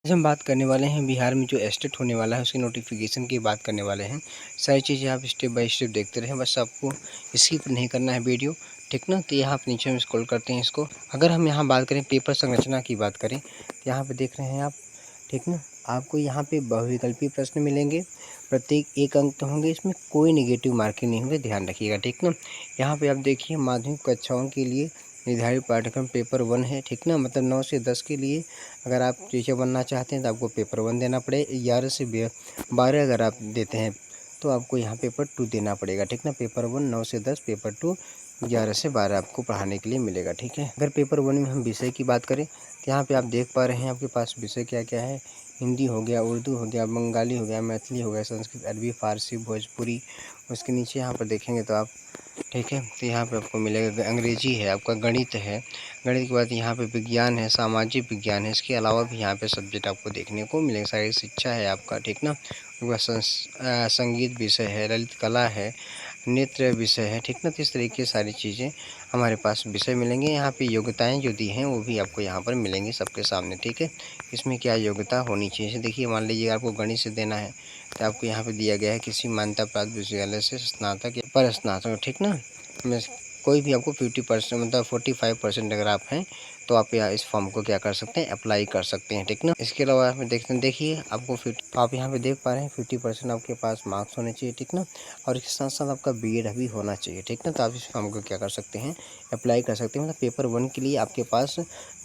आज हम बात करने वाले हैं बिहार में जो एस्टेट होने वाला है उसकी नोटिफिकेशन की बात करने वाले हैं। सारी चीज़ें आप स्टेप बाय स्टेप देखते रहें, बस आपको स्किप नहीं करना है वीडियो, ठीक ना। तो यहाँ आप नीचे में स्क्रॉल करते हैं इसको। अगर हम यहाँ बात करें पेपर संरचना की बात करें तो यहाँ पे देख रहे हैं आप, ठीक ना। आपको यहाँ पे बहुविकल्पीय प्रश्न मिलेंगे, प्रत्येक एक अंक के होंगे, इसमें कोई नेगेटिव मार्किंग नहीं होंगे, ध्यान रखिएगा, ठीक ना। यहाँ पे आप देखिए माध्यमिक कक्षाओं के लिए निर्धारित पाठ्यक्रम पेपर 1 है, ठीक ना। मतलब 9 से 10 के लिए अगर आप टीचर बनना चाहते हैं तो आपको पेपर 1 देना पड़ेगा। 11 से 12 अगर आप देते हैं तो आपको यहाँ पेपर 2 देना पड़ेगा, ठीक ना। पेपर 1 9 से 10, पेपर 2 11 से 12 आपको पढ़ाने के लिए मिलेगा, ठीक है। अगर पेपर 1 में हम विषय की बात करें तो यहाँ पे आप देख पा रहे हैं आपके पास विषय क्या क्या है। हिंदी हो गया, उर्दू हो गया, बंगाली हो गया, मैथिली हो गया, संस्कृत, अरबी, फारसी, भोजपुरी। उसके नीचे यहाँ पर देखेंगे तो आप, ठीक है, तो यहाँ पे आपको मिलेगा अंग्रेजी है, आपका गणित है। गणित के बाद यहाँ पे विज्ञान है, सामाजिक विज्ञान है। इसके अलावा भी यहाँ पे सब्जेक्ट आपको देखने को मिलेगा। शारीरिक शिक्षा है आपका, ठीक ना। उसके बाद संगीत विषय है, ललित कला है, नृत्य विषय है, ठीक ना। तो इस तरीके की सारी चीज़ें हमारे पास विषय मिलेंगे। यहाँ पे योग्यताएं जो दी हैं वो भी आपको यहाँ पर मिलेंगी सबके सामने, ठीक है। इसमें क्या योग्यता होनी चाहिए, जैसे देखिए मान लीजिए आपको गणित से देना है तो आपको यहाँ पे दिया गया है किसी मान्यता प्राप्त विश्वविद्यालय से स्नातक या पर स्नातक, ठीक ना। में कोई भी आपको 50% मतलब 45% अगर आप हैं तो आप यहाँ इस फॉर्म को क्या कर सकते हैं, अप्लाई कर सकते हैं, ठीक ना। इसके अलावा आप देखते हैं, देखिए आपको तो आप यहाँ पे देख पा रहे हैं 50% आपके पास मार्क्स होने चाहिए, ठीक ना। और इसके साथ साथ आपका बीएड भी होना चाहिए, ठीक ना। तो आप इस फॉर्म को क्या कर सकते हैं, अप्लाई कर सकते हैं। मतलब पेपर 1 के लिए आपके पास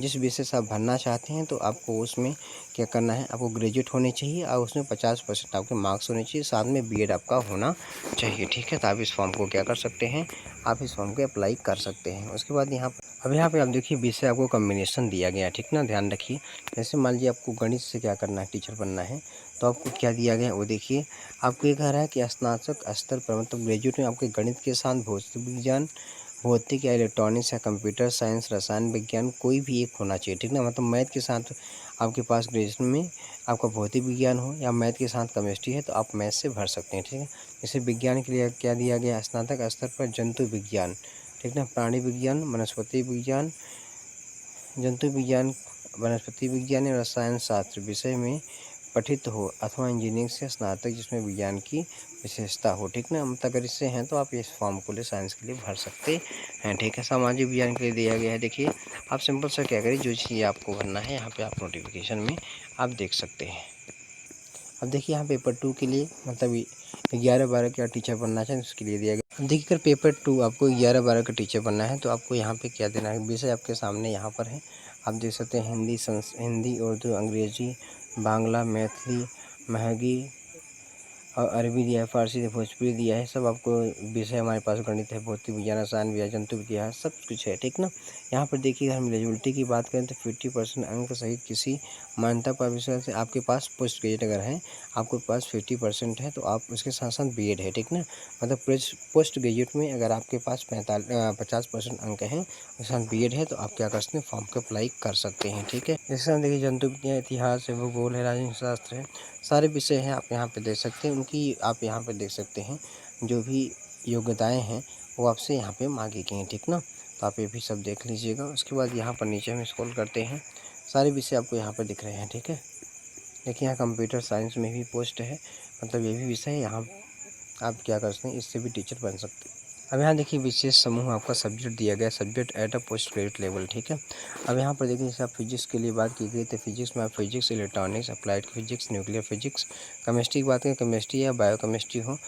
जिस विषय से आप भरना चाहते हैं तो आपको उसमें क्या करना है, आपको ग्रेजुएट होने चाहिए और उसमें 50% आपके मार्क्स होने चाहिए, साथ में बीएड आपका होना चाहिए, ठीक है। तो आप इस फॉर्म को क्या कर सकते हैं, आप इस फॉर्म को अप्लाई कर सकते हैं। उसके बाद यहाँ पे आप देखिए विषय आपको कॉम्बिनेशन दिया गया है, ठीक ना, ध्यान रखिए। जैसे मान लीजिए आपको गणित से क्या करना है, टीचर बनना है, तो आपको क्या दिया गया है वो देखिए। आपको ये कह रहा है कि स्नातक स्तर पर मतलब ग्रेजुएट में आपके गणित के साथ भौतिक विज्ञान, भौतिक या इलेक्ट्रॉनिक्स या कंप्यूटर साइंस, रसायन विज्ञान कोई भी एक होना चाहिए, ठीक ना। मतलब मैथ के साथ आपके पास ग्रेजुएशन में आपका भौतिक विज्ञान हो या मैथ के साथ केमिस्ट्री है तो आप मैथ से भर सकते हैं, ठीक है। जैसे विज्ञान के लिए क्या दिया गया, स्नातक स्तर पर जंतु विज्ञान, ठीक ना, प्राणी विज्ञान, वनस्पति विज्ञान, जंतु विज्ञान, वनस्पति विज्ञान या रसायन शास्त्र विषय में पठित हो अथवा इंजीनियरिंग से स्नातक जिसमें विज्ञान की विशेषता हो, ठीक ना। मतलब अगर इससे हैं तो आप इस फॉर्म को लिए साइंस के लिए भर सकते हैं, ठीक है। सामाजिक विज्ञान के लिए दिया गया है, देखिए आप सिंपल सा क्या करिए, जो चीज़ आपको भरना है यहाँ पे आप नोटिफिकेशन में आप देख सकते हैं। अब देखिए यहाँ पेपर 2 के लिए मतलब 11-12 का टीचर बनना चाहें उसके लिए दिया गया। देखिए अगर पेपर 2 आपको 11-12 का टीचर बनना है तो आपको यहाँ पे क्या देना है, विषय आपके सामने यहाँ पर है, आप देख सकते हैं हिंदी, उर्दू, अंग्रेजी, बांग्ला, मैथिली, महगी और अरबी दिया है, फारसी दिया, भोजपुरी दिया है। सब आपको विषय हमारे पास गणित है, भौतिक विज्ञान, रसायन विज्ञान, जंतु विज्ञान, सब कुछ है, ठीक ना। यहाँ पर देखिए हम एलिजिबिलिटी की बात करें तो 50% अंक सहित किसी मान्यता प्राप्त विषय से आपके पास पोस्ट ग्रेजुएट अगर है, आपके पास 50% है तो आप उसके साथ साथ बीएड है, ठीक ना। मतलब पोस्ट ग्रेजुएट में अगर आपके पास 50% अंक हैं उसके साथ बीएड है तो आप क्या कर सकते हैं, फॉर्म को अप्लाई कर सकते हैं, ठीक है। इसके साथ देखिए जंतु विज्ञान, इतिहास है, भूगोल है, राजनीति शास्त्र है, सारे विषय हैं आप यहाँ पे देख सकते हैं। उनकी आप यहाँ पे देख सकते हैं जो भी योग्यताएं हैं वो आपसे यहाँ पे मांगी गई हैं, ठीक ना। तो आप ये भी सब देख लीजिएगा। उसके बाद यहाँ पर नीचे हम स्क्रॉल करते हैं, सारे विषय आपको यहाँ पर दिख रहे हैं, ठीक है। देखिए यहाँ कंप्यूटर साइंस में भी पोस्ट है, मतलब ये भी विषय है, यहाँ आप क्या कर सकते हैं, इससे भी टीचर बन सकते हैं। अब यहाँ देखिए विशेष समूह आपका सब्जेक्ट दिया गया है, subject at a post graduate level, ठीक है। अब यहाँ पर देखिए जैसे आप फिजिक्स के लिए बात की गई तो फिजिक्स में आप physics, electronics, applied physics, nuclear physics, chemistry की बात करें केमिस्ट्री या बायोकेमिस्ट्री हो,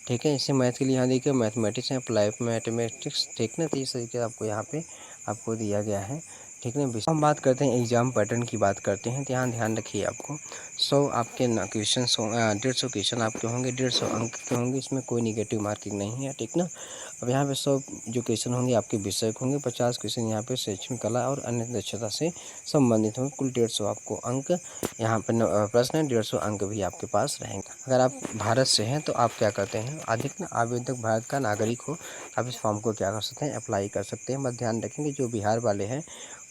ठीक है। इससे मैथ के लिए यहाँ देखिए मैथमेटिक्स है, अप्लाई मैथमेटिक्स, ठीक ना। तो इस तरीके से आपको यहाँ पे आपको दिया गया है, ठीक है। हम बात करते हैं एग्जाम पैटर्न की बात करते हैं तो यहाँ ध्यान रखिए आपको 100 आपके क्वेश्चन 150 क्वेश्चन आपके होंगे, 150 अंक के होंगे, इसमें कोई निगेटिव मार्किंग नहीं है, ठीक ना। अब यहाँ पे 100 जो क्वेश्चन होंगे आपके विषय के होंगे, 50 क्वेश्चन यहाँ पे शैक्षणिक कला और अन्य दक्षता से संबंधित होंगे। कुल 150 आपको अंक यहाँ पे प्रश्न है, 150 अंक भी आपके पास रहेंगे। अगर आप भारत से हैं तो आप क्या करते हैं, अधिक ना आवेदक भारत का नागरिक हो, आप इस फॉर्म को क्या कर सकते हैं, अप्लाई कर सकते हैं। बस ध्यान रखेंगे जो बिहार वाले हैं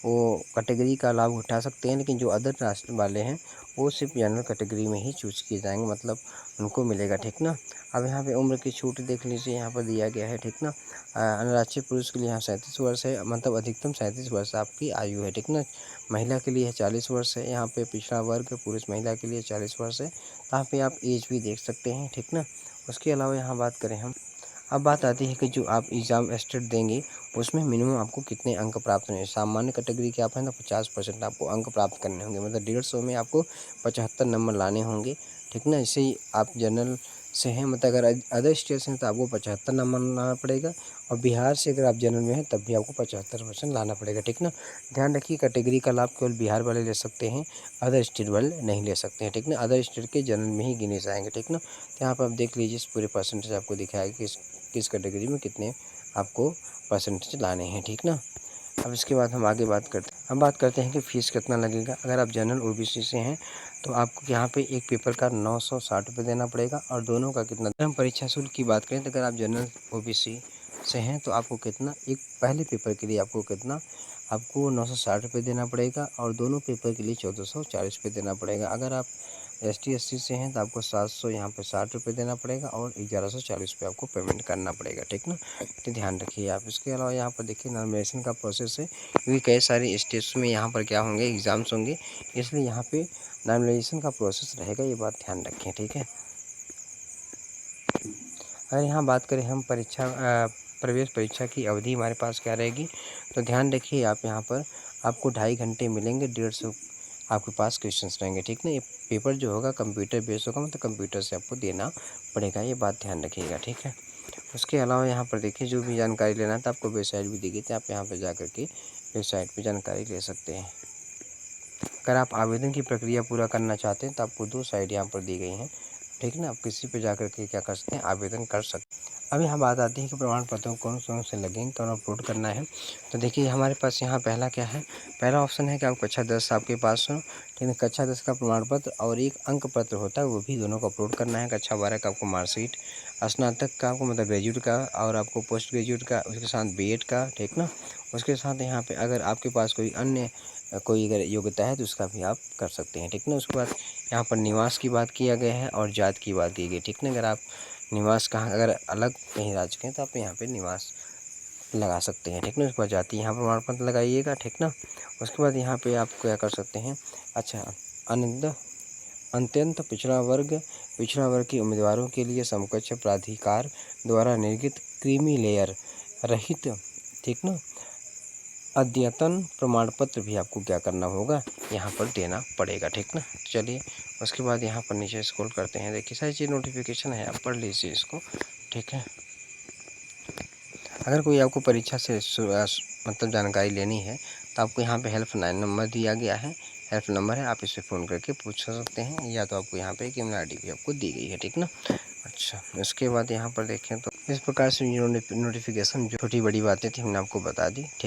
वो कैटेगरी का लाभ उठा सकते हैं, लेकिन जो अदर कास्ट वाले हैं वो सिर्फ जनरल कैटेगरी में ही चूज़ किए जाएंगे, मतलब उनको मिलेगा, ठीक ना। अब यहाँ पे उम्र की छूट देख लीजिए, यहाँ पर दिया गया है, ठीक ना। अंतर्राष्ट्रीय पुरुष के लिए यहाँ 37 वर्ष है, मतलब अधिकतम 37 वर्ष आपकी आयु है, ठीक ना। महिला के लिए 40 वर्ष है, यहाँ पे पिछड़ा वर्ग पुरुष महिला के लिए 40 वर्ष है, यहाँ पे आप एज भी देख सकते हैं, ठीक ना। उसके अलावा यहाँ बात करें हम, अब बात आती है कि जो आप एग्ज़ाम स्टेट देंगे उसमें मिनिमम आपको कितने अंक प्राप्त होंगे। सामान्य कैटेगरी के आप हैं तो 50% आपको अंक प्राप्त करने होंगे, मतलब 150 में आपको 75 नंबर लाने होंगे, ठीक ना। इसे ही आप जनरल से हैं, मतलब अगर अदर स्टेट से हैं तो आपको 75 नंबर लाना पड़ेगा, और बिहार से अगर आप जनरल में हैं तब भी आपको 75% लाना पड़ेगा, ठीक ना। ध्यान रखिए कैटेगरी का लाभ केवल बिहार वाले ले सकते हैं, अदर स्टेट वाले नहीं ले सकते हैं, ठीक ना। अदर स्टेट के जनरल में ही गिने जाएंगे, ठीक ना। तो यहाँ पर आप देख लीजिए इस पूरे परसेंटेज आपको दिखाएगा कि किस कैटेगरी में कितने आपको परसेंटेज लाने हैं, ठीक ना। अब इसके बाद हम आगे बात करते हैं, हम बात करते हैं कि फ़ीस कितना लगेगा। अगर आप जनरल ओबीसी से हैं तो आपको यहाँ पे एक पेपर का 960 रुपये देना पड़ेगा, और दोनों का कितना। अगर हम परीक्षा शुल्क की बात करें तो अगर आप जनरल ओबीसी से हैं तो आपको कितना, एक पहले पेपर के लिए आपको कितना, आपको 960 रुपये देना पड़ेगा, और दोनों पेपर के लिए 1440 रुपये देना पड़ेगा। अगर आप ST SC से हैं तो आपको 700 यहाँ पे 60 रुपये देना पड़ेगा, और 1140 रुपये आपको पेमेंट करना पड़ेगा, ठीक ना। तो ध्यान रखिए आप। इसके अलावा यहाँ पर देखिए नॉमिनेशन का प्रोसेस है, क्योंकि कई सारे स्टेट्स में यहाँ पर क्या होंगे, एग्ज़ाम्स होंगे, इसलिए यहाँ पे नॉमिनेशन का प्रोसेस रहेगा, ये बात ध्यान रखें, ठीक है। अगर यहाँ बात करें हम प्रवेश परीक्षा की अवधि हमारे पास क्या रहेगी, तो ध्यान रखिए आप, यहाँ पर आपको 2.5 घंटे मिलेंगे, 150 आपके पास क्वेश्चंस रहेंगे, ठीक ना। ये पेपर जो होगा कंप्यूटर बेस्ड होगा, मतलब कंप्यूटर से आपको देना पड़ेगा, ये बात ध्यान रखिएगा, ठीक है। उसके अलावा यहाँ पर देखिए जो भी जानकारी लेना था आपको वेबसाइट भी दी गई थी, आप यहाँ पर जा कर के वेबसाइट पर जानकारी ले सकते हैं। अगर आप आवेदन की प्रक्रिया पूरा करना चाहते हैं तो आपको 2 साइट यहाँ पर दी गई हैं, ठीक ना। आप किसी पे जा कर के क्या कर सकते हैं, आवेदन कर सकते हैं। अब यहाँ बात आती है कि प्रमाण पत्रों कौन से लगेंगे, कौन अपलोड करना है। तो देखिए हमारे पास यहाँ पहला क्या है, पहला ऑप्शन है कि आप कक्षा 10 आपके पास हो, ठीक है, कक्षा 10 का प्रमाण पत्र और एक अंक पत्र होता है, वो भी दोनों को अपलोड करना है। कक्षा 12 का आपको मार्कशीट, स्नातक का आपको मतलब ग्रेजुएट का, और आपको पोस्ट ग्रेजुएट का, उसके साथ बीएड का, ठीक ना। उसके साथ यहाँ पे अगर आपके पास कोई अन्य कोई अगर योग्यता है तो उसका भी आप कर सकते हैं, ठीक ना। उसके बाद यहाँ पर निवास की बात किया गया है और जात की बात की गई, ठीक ना। अगर आप निवास कहाँ, अगर अलग कहीं राज्य के हैं तो आप यहाँ पे निवास लगा सकते हैं, ठीक ना। उसके बाद जाति यहाँ प्रमाण पत्र लगाइएगा, ठीक ना। उसके बाद यहाँ पे आप क्या कर सकते हैं, अच्छा, अत्यंत पिछड़ा वर्ग के उम्मीदवारों के लिए समकक्ष प्राधिकार द्वारा निर्गत क्रीमी लेयर रहित, ठीक ना, अद्यतन प्रमाण पत्र भी आपको क्या करना होगा, यहाँ पर देना पड़ेगा, ठीक ना। चलिए उसके बाद यहाँ पर नीचे स्क्रॉल करते हैं, देखिए सारी चीज़ नोटिफिकेशन है, आप पढ़ लीजिए इसको, ठीक है। अगर कोई आपको परीक्षा से मतलब जानकारी लेनी है तो आपको यहाँ पे हेल्पलाइन नंबर दिया गया है, हेल्प नंबर है, आप इस पर फ़ोन करके पूछ सकते हैं, या तो आपको यहाँ पे एक ईमेल ID भी आपको दी गई है, ठीक ना। अच्छा, इसके बाद यहाँ पर देखें तो इस प्रकार से नोटिफिकेशन जो छोटी बड़ी बातें थी हमने आपको बता दी, ठीक।